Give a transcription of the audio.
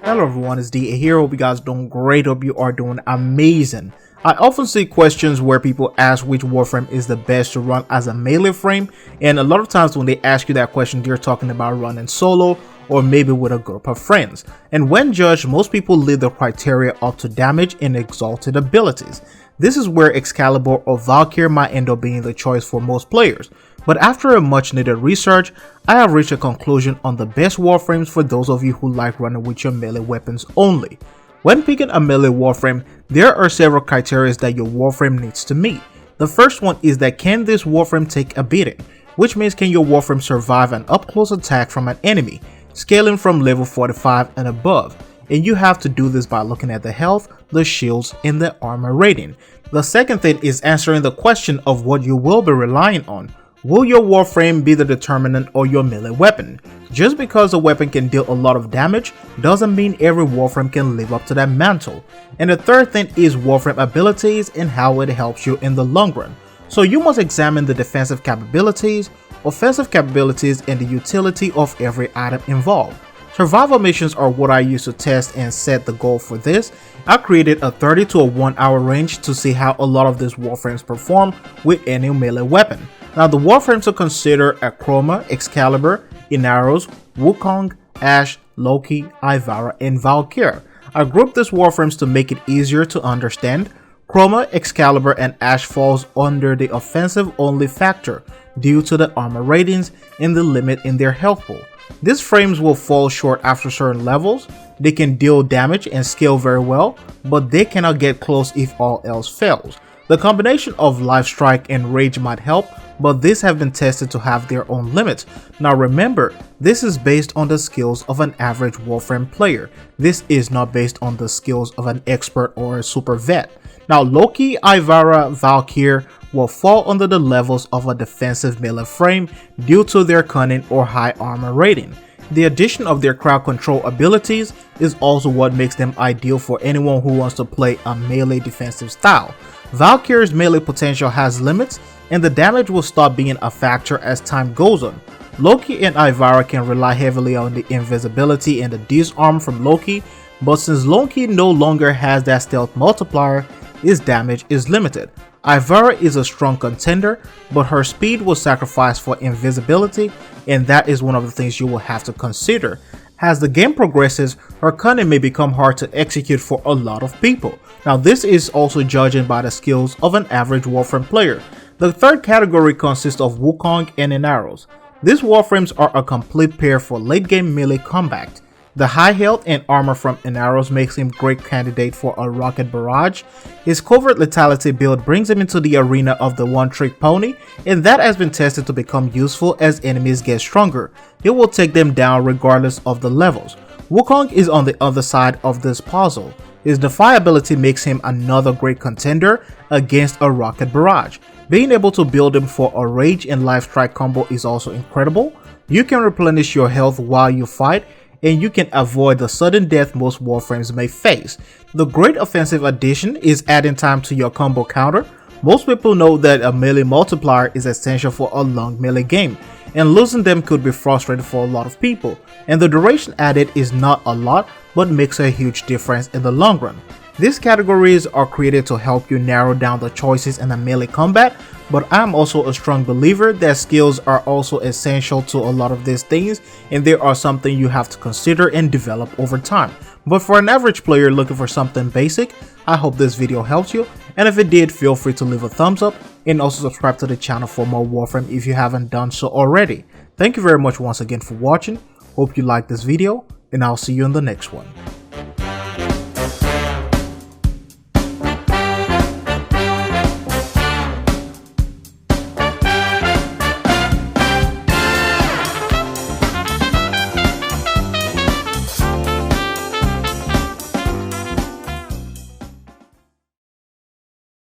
Hello everyone, it's D here. Hope you guys doing great. Hope you are doing amazing. I often see questions where people ask which Warframe is the best to run as a melee frame, and a lot of times when they ask you that question, they're talking about running solo or maybe with a group of friends. And when judged, most people leave the criteria up to damage and exalted abilities. This is where Excalibur or Valkyrie might end up being the choice for most players. But after a much needed research, I have reached a conclusion on the best Warframes for those of you who like running with your melee weapons only. When picking a melee Warframe, there are several criteria that your Warframe needs to meet. The first one is that can this Warframe take a beating, which means can your Warframe survive an up-close attack from an enemy, scaling from level 45 and above. And you have to do this by looking at the health, the shields, and the armor rating. The second thing is answering the question of what you will be relying on. Will your Warframe be the determinant or your melee weapon? Just because a weapon can deal a lot of damage doesn't mean every Warframe can live up to that mantle. And the third thing is Warframe abilities and how it helps you in the long run. So you must examine the defensive capabilities, offensive capabilities, and the utility of every item involved. Survival missions are what I use to test and set the goal for this. I created a 30 to a 1 hour range to see how a lot of these Warframes perform with any melee weapon. Now the Warframes to consider are Chroma, Excalibur, Inaros, Wukong, Ashe, Loki, Ivara, and Valkyrie. I grouped these Warframes to make it easier to understand. Chroma, Excalibur, and Ashe falls under the offensive only factor due to the armor ratings and the limit in their health pool. These frames will fall short after certain levels. They can deal damage and scale very well, but they cannot get close if all else fails. The combination of Life Strike and Rage might help, but these have been tested to have their own limits. Now remember, this is based on the skills of an average Warframe player. This is not based on the skills of an expert or a super vet. Now Loki, Ivara, Valkyrie will fall under the levels of a defensive melee frame due to their cunning or high armor rating. The addition of their crowd control abilities is also what makes them ideal for anyone who wants to play a melee defensive style. Valkyrie's melee potential has limits, and the damage will stop being a factor as time goes on. Loki and Ivara can rely heavily on the invisibility and the disarm from Loki, but since Loki no longer has that stealth multiplier, his damage is limited. Ivara is a strong contender, but her speed was sacrificed for invisibility, and that is one of the things you will have to consider. As the game progresses, her cunning may become hard to execute for a lot of people. Now this is also judging by the skills of an average Warframe player. The third category consists of Wukong and Inaros. These Warframes are a complete pair for late game melee combat. The high health and armor from Inaros makes him a great candidate for a rocket barrage. His covert lethality build brings him into the arena of the one-trick pony, and that has been tested to become useful as enemies get stronger. It will take them down regardless of the levels. Wukong is on the other side of this puzzle. His defiability makes him another great contender against a rocket barrage. Being able to build him for a rage and life strike combo is also incredible. You can replenish your health while you fight, and you can avoid the sudden death most Warframes may face. The great offensive addition is adding time to your combo counter. Most people know that a melee multiplier is essential for a long melee game, and losing them could be frustrating for a lot of people, and the duration added is not a lot but makes a huge difference in the long run. These categories are created to help you narrow down the choices in a melee combat, but I'm also a strong believer that skills are also essential to a lot of these things, and they are something you have to consider and develop over time. But for an average player looking for something basic, I hope this video helped you, and if it did, feel free to leave a thumbs up and also subscribe to the channel for more Warframe if you haven't done so already. Thank you very much once again for watching. Hope you liked this video, and I'll see you in the next one.